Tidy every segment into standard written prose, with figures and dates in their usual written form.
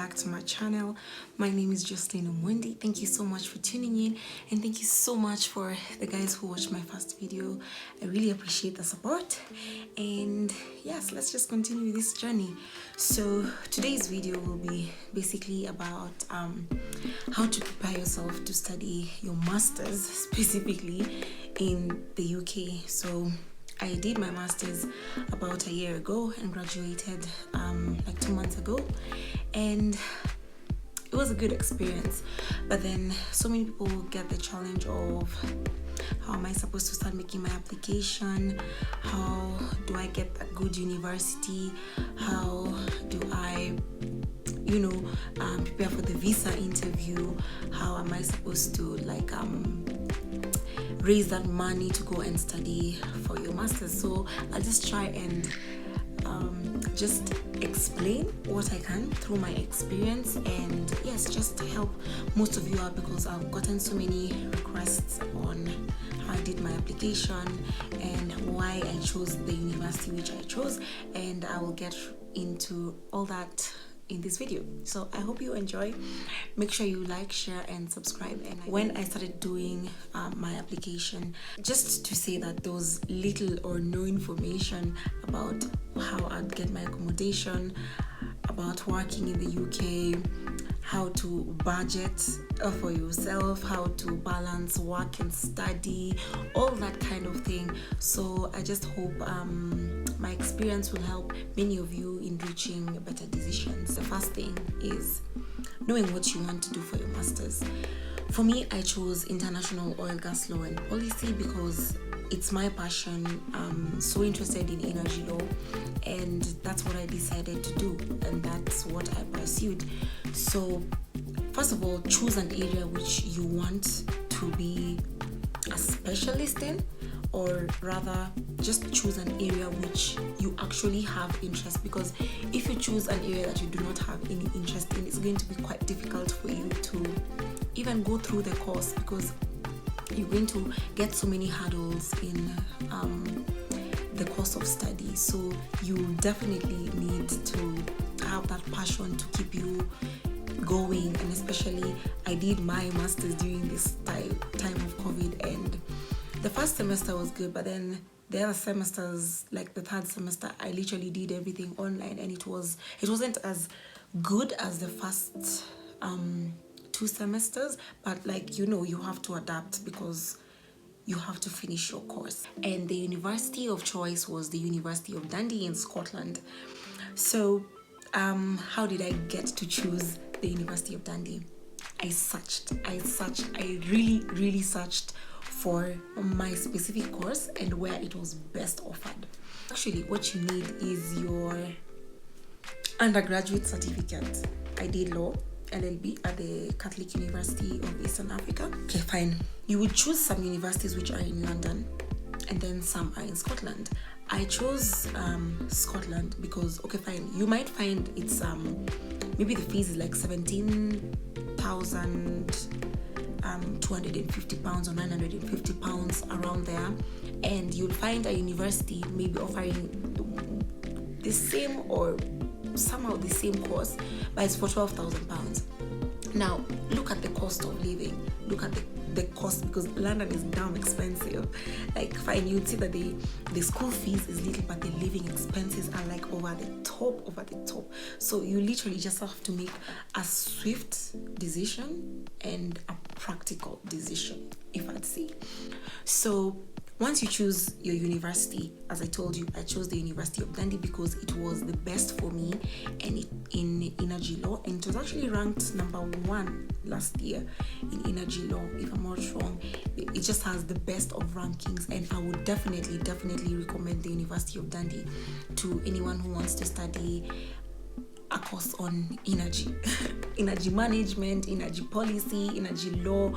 back to my channel. My name is jocylineagnes. Thank you so much for tuning in, and thank you so much for the guys who watched my first video. I really appreciate the support, and yes, let's just continue with this journey. So today's video will be basically about how to prepare yourself to study your masters, specifically in the UK. So I did my master's about a year ago and graduated like 2 months ago, and it was a good experience. But then so many people get the challenge of, how am I supposed to start making my application? How do I get a good university? How do I prepare for the visa interview? How am I supposed to raise that money to go and study for your master's? So I'll just try and just explain what I can through my experience, and yes, just to help most of you out, because I've gotten so many requests on how I did my application and why I chose the university which I chose, and I will get into all that in this video. So I hope you enjoy. Make sure you like, share and subscribe. And when I started doing my application, just to say that there was little or no information about how I'd get my accommodation, about working in the UK, how to budget for yourself, how to balance work and study, all that kind of thing. So I just hope my experience will help many of you in reaching better decisions. The first thing is knowing what you want to do for your master's. For me, I chose international oil, gas law and policy because it's my passion. I'm so interested in energy law, and that's what I decided to do, and that's what I pursued. So first of all, choose an area which you want to be a specialist in, or rather just choose an area which you actually have interest, because if you choose an area that you do not have any interest in, it's going to be quite difficult for you to even go through the course, because you're going to get so many hurdles in the course of study. So you definitely need to have that passion to keep you going. And especially, I did my master's during this time of COVID, and the first semester was good, but then the other semesters, like the third semester, I literally did everything online, and it wasn't as good as the first 2 semesters, but you have to adapt because you have to finish your course. And the university of choice was the University of Dundee in Scotland. So how did I get to choose the University of Dundee? I really searched for my specific course and where it was best offered. Actually, what you need is your undergraduate certificate. I did law, LLB, at the Catholic University of Eastern Africa. Okay, fine. You would choose some universities which are in London, and then some are in Scotland. I chose Scotland because, okay, fine, you might find it's maybe the fees is like 17,250 pounds or 950 pounds, around there, and you'll find a university maybe offering the same or somehow the same course, but it's for 12,000 pounds. Now look at the cost of living, look at the cost, because London is damn expensive. Like, fine, you'd see that the school fees is little, but the living expenses are like over the top. So you literally just have to make a swift decision and a practical decision, if I'd say. So once you choose your university, as I told you, I chose the University of Dundee because it was the best for me and in energy law, and it was actually ranked number 1 last year in energy law, if I'm not wrong. It just has the best of rankings, and I would definitely recommend the University of Dundee to anyone who wants to study a course on energy, energy management, energy policy, energy law,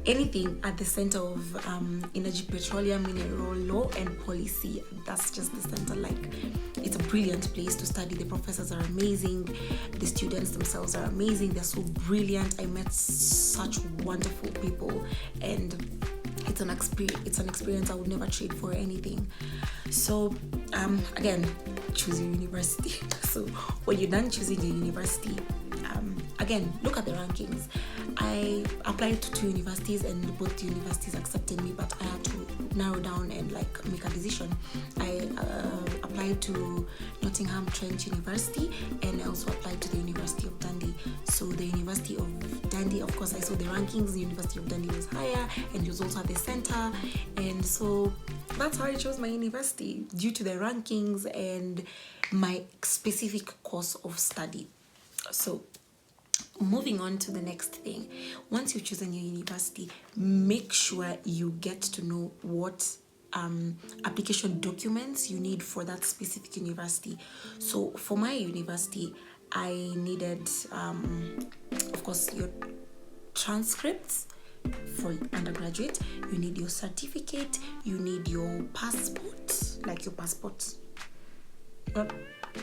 anything at the center of energy, petroleum, mineral law and policy. That's just the center. It's a brilliant place to study. The professors are amazing, the students themselves are amazing, they're so brilliant. I met such wonderful people, and it's an experience I would never trade for anything. So again, choose your university. So when you're done choosing your university, again, look at the rankings. I applied to 2 universities and both universities accepted me, but I had to narrow down and like make a decision. I applied to Nottingham Trent University, and I also applied to the University of Dundee. So the University of Dundee, of course, I saw the rankings. The University of Dundee was higher, and it was also at the center, and so that's how I chose my university, due to the rankings and my specific course of study. So moving on to the next thing, once you've chosen your university, make sure you get to know what application documents you need for that specific university. So for my university, I needed of course your transcripts. For undergraduate, you need your certificate, you need your passport, like your passport, not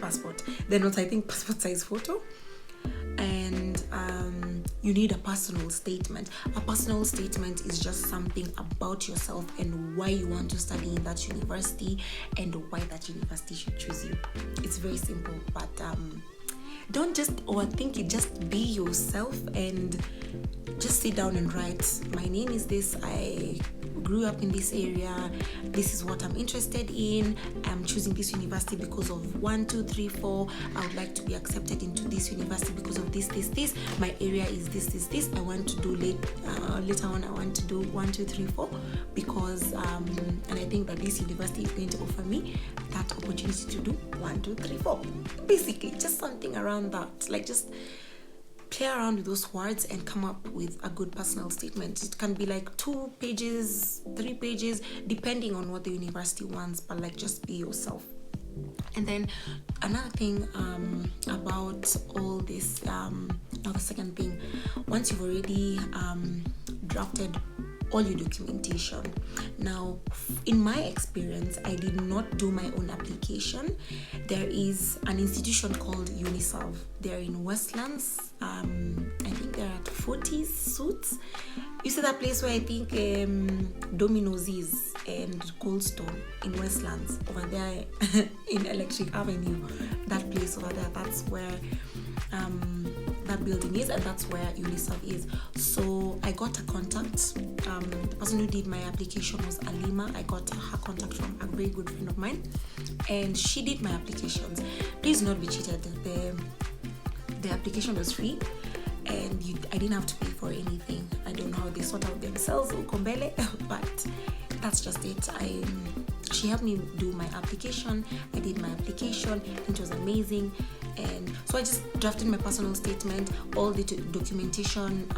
passport, then what I think passport size photo, and you need a personal statement. A personal statement is just something about yourself and why you want to study in that university and why that university should choose you. It's very simple, but don't just overthink it. Just be yourself and just sit down and write, my name is this, I grew up in this area, this is what I'm interested in, I'm choosing this university because of 1, 2, 3, 4, I would like to be accepted into this university because of this, my area is this, I want to do later on, I want to do 1, 2, 3, 4 because and I think that this university is going to offer me that opportunity to do 1, 2, 3, 4. Basically, just something around that, like just play around with those words and come up with a good personal statement. It can be like 2 pages, 3 pages, depending on what the university wants, but like just be yourself. And then another thing about all this, now the second thing, once you've already drafted all your documentation. Now, in my experience, I did not do my own application. There is an institution called UNISERV. They're in Westlands. I think they're at 40 Suits. You see that place where I think Domino's is and Coldstone in Westlands, over there in Electric Avenue. That place over there, that's where that building is, and that's where UNISERV is. So I got a contact. The person who did my application was Alima. I got her contact from a very good friend of mine, and she did my applications. Please not be cheated. The application was free, and I didn't have to pay for anything. I don't know how they sort out themselves, ukombele, but that's just it. She helped me do my application. I did my application. It was amazing. And so I just drafted my personal statement, all the documentation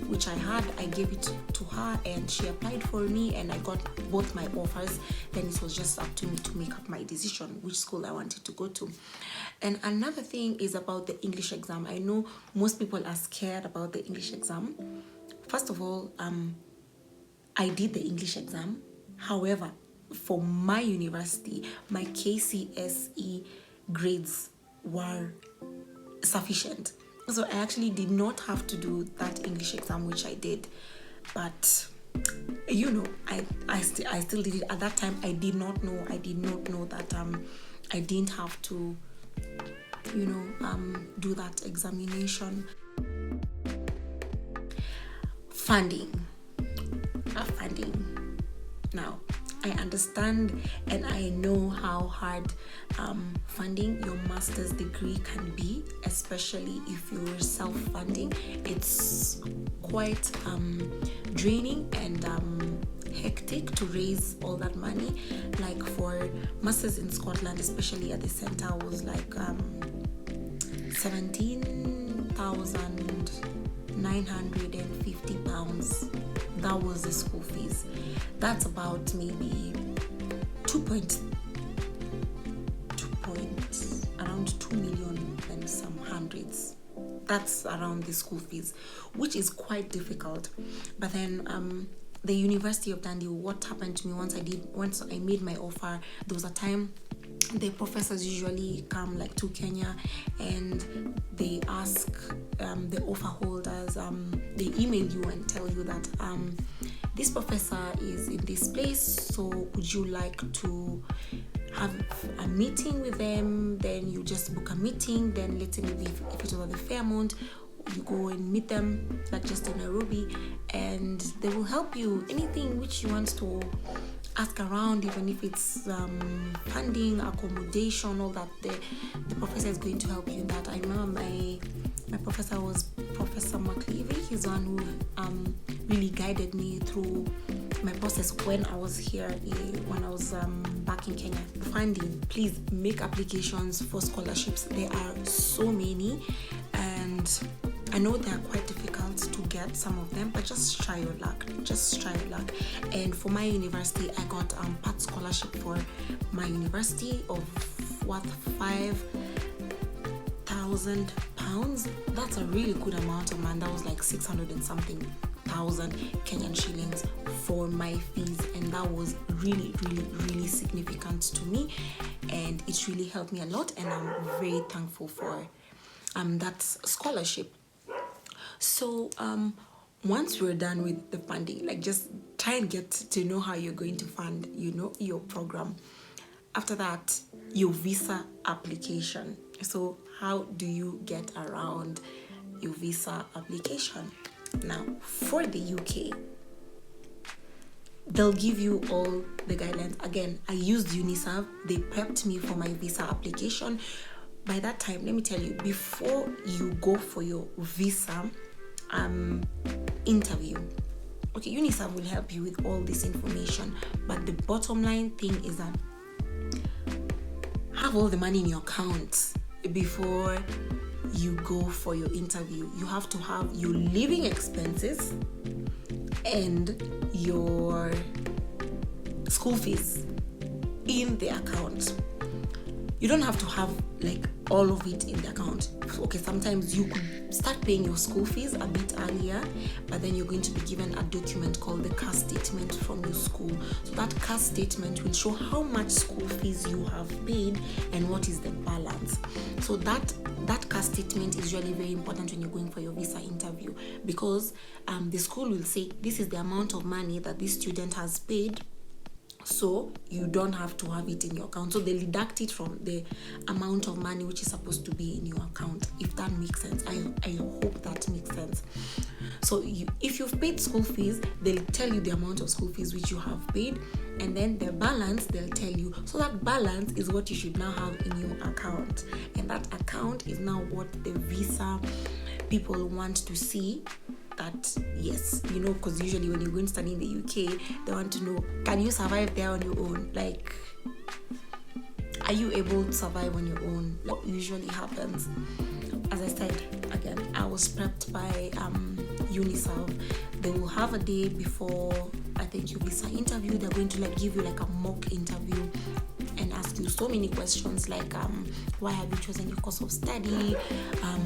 which I had, I gave it to her, and she applied for me, and I got both my offers. Then it was just up to me to make up my decision which school I wanted to go to. And another thing is about the English exam. I know most people are scared about the English exam. First of all, I did the English exam. However, for my university, my KCSE grades were sufficient. So I actually did not have to do that English exam, which I did. But you know, I still did it. At that time, I did not know that I didn't have to, do that examination. Funding. Now, I understand and I know how hard funding your master's degree can be, especially if you're self-funding. It's quite draining and hectic to raise all that money. Like for masters in Scotland, especially at the center, was like 17,950 pounds. That was the school fees. That's about maybe around 2 million and some hundreds. That's around the school fees, which is quite difficult. But then the University of Dundee, what happened to me once I made my offer, there was a time the professors usually come like to Kenya and they ask the offer holders, they email you and tell you that this professor is in this place, so would you like to have a meeting with them? Then you just book a meeting. Then let's say maybe if it was at the Fairmont, you go and meet them, like just in Nairobi, and they will help you anything which you want to ask around, even if it's funding, accommodation, all that. The professor is going to help you in that. I remember my professor was Professor McLeavy. He's the one who really guided me through my process when I was here, when I was back in Kenya. Funding, please make applications for scholarships. There are so many, and I know they are quite difficult to get, some of them, but just try your luck. And for my university, I got part scholarship for my university of worth £5,000. That's a really good amount of money. That was like 600 and something thousand Kenyan shillings for my fees, and that was really, really, really significant to me, and it really helped me a lot, and I'm very thankful for that scholarship. So once we're done with the funding, like just try and get to know how you're going to fund, your program. After that, your visa application. So how do you get around your visa application? Now, for the UK, they'll give you all the guidelines. Again, I used UNICEF. They prepped me for my visa application. By that time, let me tell you, before you go for your visa interview, okay, UNICEF will help you with all this information, but the bottom line thing is that have all the money in your account before you go for your interview. You have to have your living expenses and your school fees in the account. You don't have to have like all of it in the account. Okay, sometimes you could start paying your school fees a bit earlier, but then you're going to be given a document called the cash statement from your school. So that cash statement will show how much school fees you have paid and what is the balance. So that cash statement is really very important when you're going for your visa interview, because the school will say this is the amount of money that this student has paid, so you don't have to have it in your account. So they deduct it from the amount of money which is supposed to be in your account, if that makes sense. I hope that makes sense. So if you've paid school fees, they'll tell you the amount of school fees which you have paid, and then the balance they'll tell you. So that balance is what you should now have in your account, and that account is now what the visa people want to see. That yes, because usually when you're going to study in the UK, they want to know, can you survive there on your own? Like, are you able to survive on your own? What usually happens, as I said, again, I was prepped by UNICEF. They will have a day before, I think, your visa interview. They're going to give you a mock interview and ask you so many questions like why have you chosen your course of study,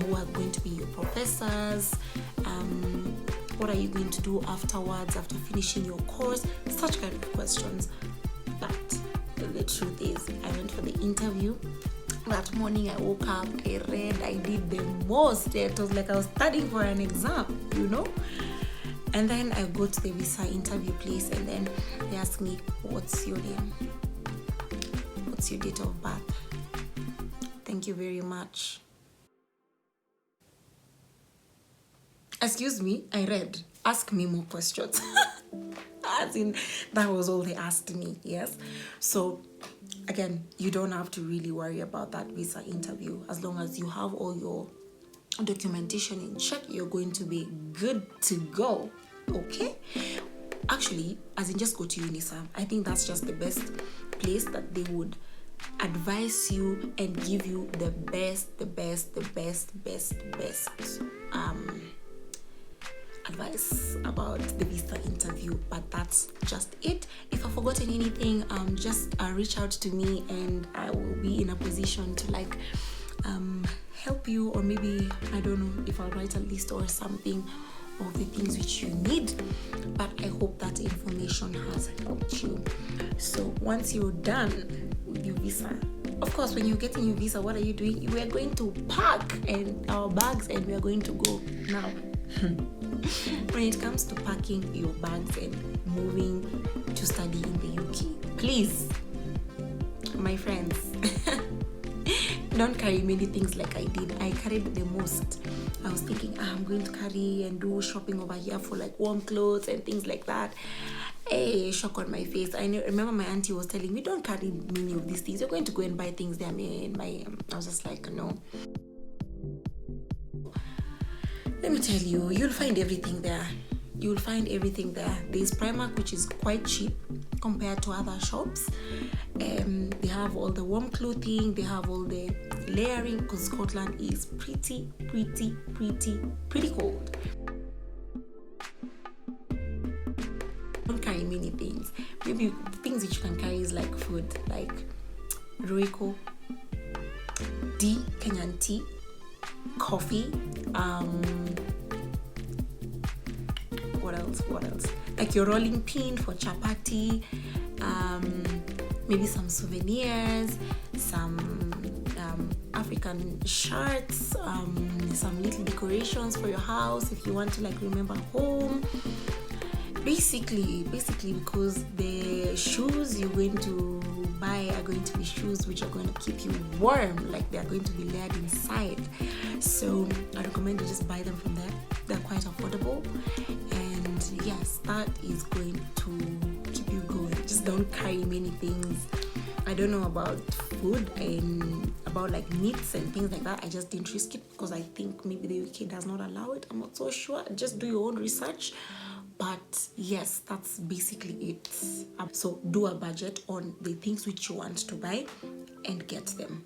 who are going to be your professors, what are you going to do afterwards after finishing your course, such kind of questions. But the truth is, I went for the interview. That morning I woke up, I read, I did the most. It was like I was studying for an exam, And then I go to the visa interview place, and then they ask me, what's your name? What's your date of birth? Thank you very much. Excuse me, I read. Ask me more questions. As in, that was all they asked me, yes? So, again, you don't have to really worry about that visa interview. As long as you have all your documentation in check, you're going to be good to go, okay? Actually, as in, just go to UNICEF. I think that's just the best place that they would advise you and give you the best advice about the visa interview. But that's just it. If I've forgotten anything, just reach out to me, and I will be in a position to help you, or maybe, I don't know, if I'll write a list or something of the things which you need. But I hope that information has helped you. So once you're done with your visa, of course, when you're getting your visa, what are you doing? We are going to pack our bags, and we are going to go. Now, when it comes to packing your bags and moving to study in the UK, please, my friends, don't carry many things like I did. I carried the most. I was thinking, I'm going to carry and do shopping over here for like warm clothes and things like that. Hey, shock on my face. Remember my auntie was telling me, don't carry many of these things. You're going to go and buy things there. I was just like, no. Let me tell you, you'll find everything there. You'll find everything there. There's Primark, which is quite cheap compared to other shops. They have all the warm clothing. They have all the layering, because Scotland is pretty cold. Don't carry many things. Maybe things which you can carry is like food, like Royco, Kenyan tea, coffee, what else, like your rolling pin for chapati, maybe some souvenirs, some African shirts, some little decorations for your house if you want to like remember home. Basically because the shoes you're going to buy are going to be shoes which are going to keep you warm, like they're going to be layered inside. So I recommend you just buy them from there. They're quite affordable, and yes, that is going to keep you going. Just don't carry many things. I don't know about food and about like meats and things like that. I just didn't risk it because I think maybe the UK does not allow it. I'm not so sure. Just do your own research. But yes, that's basically it. So do a budget on the things which you want to buy and get them.